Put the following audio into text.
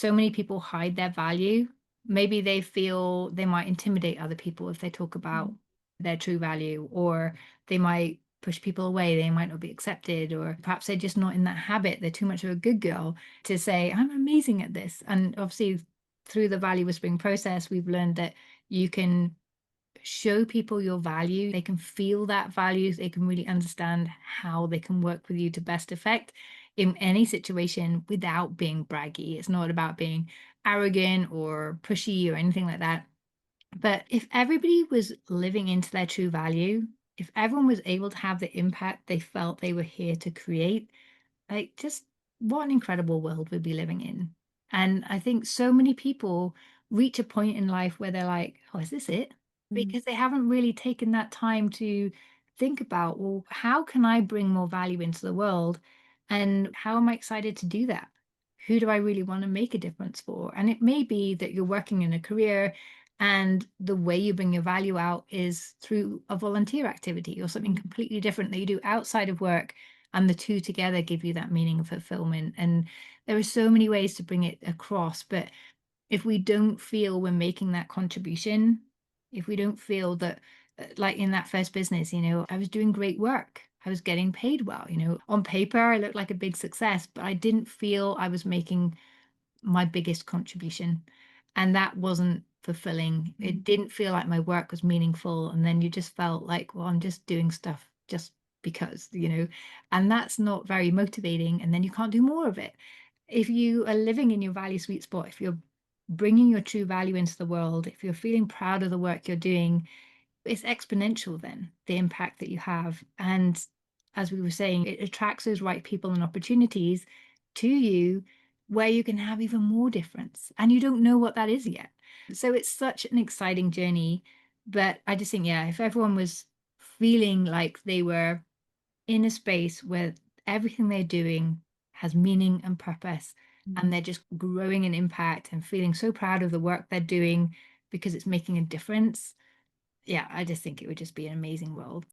so many people hide their value. Maybe they feel they might intimidate other people if they talk about their true value, or they might push people away. They might not be accepted, or perhaps they're just not in that habit. They're too much of a good girl to say, I'm amazing at this. And obviously, through the value whispering process, we've learned that you can show people your value. They can feel that value. They can really understand how they can work with you to best effect in any situation without being braggy. It's not about being arrogant or pushy or anything like that. But if everybody was living into their true value, if everyone was able to have the impact they felt they were here to create, like, just what an incredible world we'd be living in. And I think so many people reach a point in life where they're like, oh, is this it? Mm, Because they haven't really taken that time to think about, well, how can I bring more value into the world? And how am I excited to do that? Who do I really want to make a difference for? And it may be that you're working in a career and the way you bring your value out is through a volunteer activity or something mm, completely different that you do outside of work, and the two together give you that meaning of fulfillment. And there are so many ways to bring it across, but if we don't feel we're making that contribution, if we don't feel that, like in that first business, I was doing great work, I was getting paid well, on paper I looked like a big success, but I didn't feel I was making my biggest contribution. And that wasn't fulfilling. mm, It didn't feel like my work was meaningful. And then you just felt like, well, I'm just doing stuff just because, and that's not very motivating. And then you can't do more of it. If you are living in your value sweet spot, if you're bringing your true value into the world, if you're feeling proud of the work you're doing, it's exponential then, the impact that you have. And as we were saying, it attracts those right people and opportunities to you where you can have even more difference. And you don't know what that is yet. So it's such an exciting journey. But I just think, yeah, if everyone was feeling like they were in a space where everything they're doing has meaning and purpose, mm. and they're just growing in impact and feeling so proud of the work they're doing because it's making a difference, yeah, I just think it would just be an amazing world.